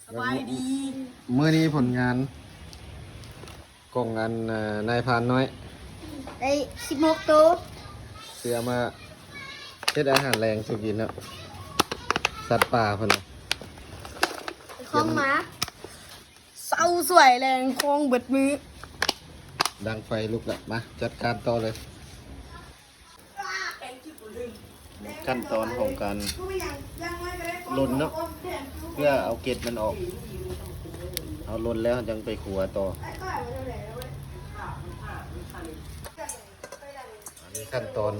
สบายดี เมื่อนี้ผลงานกล่องงานนายพรานน้อยได้16ตัวเสือมาเฮ็ดอาหารแรงสุกินแล้วสัตว์ป่าพุ่นน่ะ ของหมาเศร้าสวยแรงคงเบิดมือ ดังไฟลุกละมาจัดการต่อเลย ขั้นตอนของการลนเนาะเพื่อเอาเกล็ดมันออกเอาลนแล้วจังไปขัวต่ออันนี้ขั้นตอน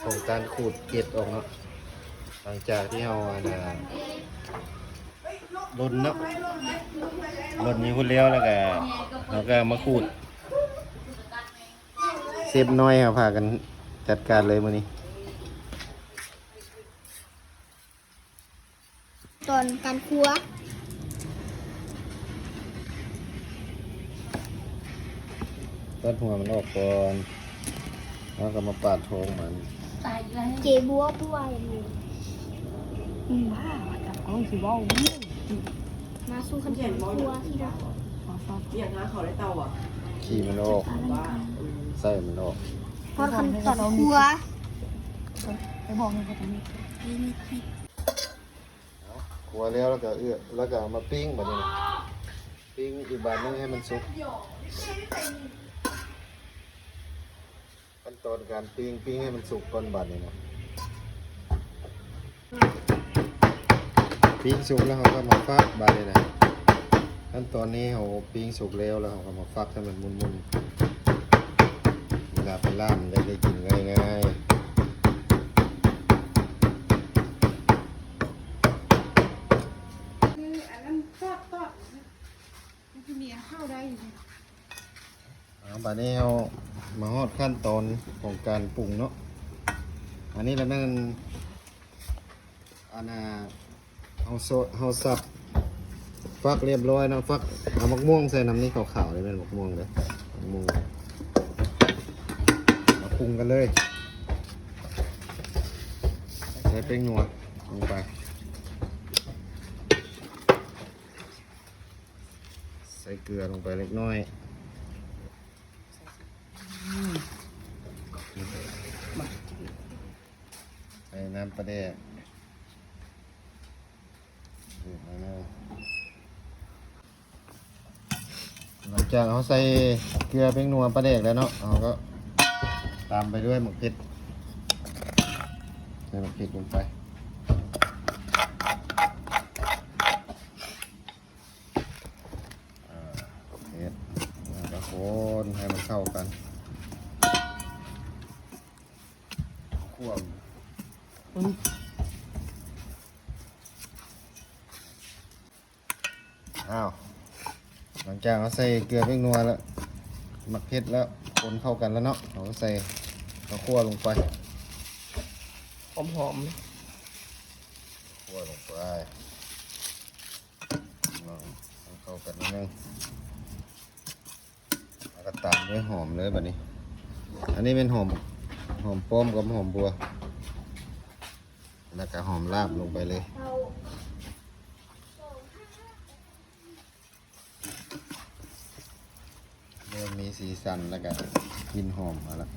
ของการขูดเกล็ดออกเนาะหลังจากที่เราลนเนาะลนนี้คุณเลี้ยวแล้วก็เราก็มาขูดเซฟน้อยครับพากันจัดการเลยมื้อนี้ตอนการครัวตัดหัวมันออกก่อนแล้วก็มาปาดโทงมัน เจบัวบัวอย่างนี้ว้าวจับกล้องสิว้าวมาสู้ขั้นตอนครัวที่เรา อยากหาเขาได้เตาอ่ะ ขี้มันออกไส้มันออก พอขั้นตอนครัว ไปบอกให้เขาทำนี่ ขัวแล้วก็แล้วก็เอามาปิ้งแบบนี้นะปิ้งอีกบาทนึงให้มันสุกขั้นตอนการปิ้งให้มันสุกก่อนบาทนี้นะปิ้งสุกแล้วเขาก็มาฟักบาทนี้นะขั้นตอนนี้เขาปิ้งสุกแล้วเขาก็มาฟักให้มันมุนๆเวลาไปล่ามนได้กินง่ายๆอันนั้นทอดมันจะมีข้าวได้อยู่ บัดนี้เรามาฮอดขั้นตอนของการปรุงเนาะอันนี้เรานั่นเอาสับฟักเรียบร้อยนะฟักเอามะม่วงใส่น้ำนี่ขาวๆเลยเป็นมะม่วงเลยมะม่วงมาปรุงกันเลยใส่แป้งนัวลงไปใส่เกลือลงไปเล็กน้อยใส่น้ำปลาแดกหลังจากเขาใส่เกลือเป็นนัวปลาแดกแล้วเนาะเราก็ตามไปด้วยหมกเผ็ดใส่หมกเผ็ดลงไปเผ็ดแล้วก็คนให้มันเข้ากันคั่วอ้าวหลังจากเราใส่เกลือเป็นนัวแล้วหมักเผ็ดแล้วคนเข้ากันแล้วเนาะเราก็ใส่ข้าวคั่วลงไป หอม คั่วลงไปลองให้เข้ากันนิดนึงแล้วก็ตามด้วยหอมเลยแบบนี้อันนี้เป็นหอมป้อมกับหอมบัวแล้วก็หอมลาบลงไปเลยเริ่มมีสีสันแล้วก็กลิ่นหอมมาแล้ว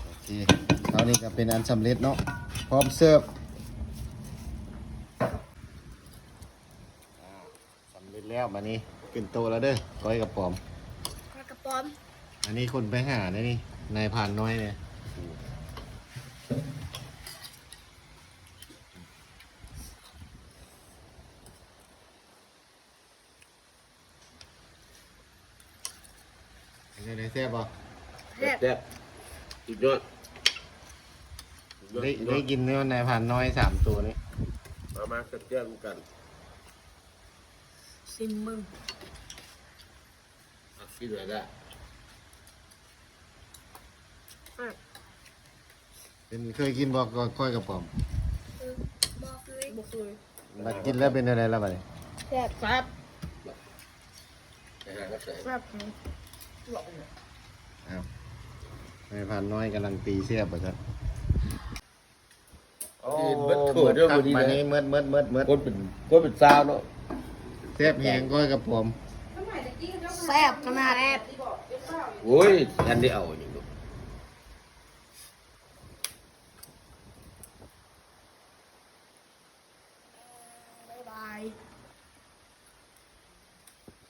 โอเคเท่านี้ก็เป็นอันสำเร็จเนาะพร้อมเสิร์ฟสำเร็จแล้วมานี้ขึ้นโตแล้วเด้อก้อยกับปอม กระป๋อม อันนี้คนไปหาเนี่ยนี่นายพรานน้อยเนี่ยได้แซ่บป่ะ แซ่บสุดยอด ได้กินเนื้อนายพรานน้อย3 ตัวนี้ มาเกิดกัน ซิมมึง คิดอะไรได้ เป็นเคยกินบอกก้อยกับปอม บ่เคย มากินแล้วเป็นอะไรแล้วบ้านี้ แซ่บครับ ไปหาก็ใส่ แซ่บ อ้าวนายพรานน้อยกำลังตีเสียบไปครับ กินเบิดถั่วเด้อบ่ดี มา นะ นี้เมิด คนเป็นซาวเนาะ แซ่บแหงก้อยกับผม แซ่บขนาด โอ้ยอันนี้เอาอยู่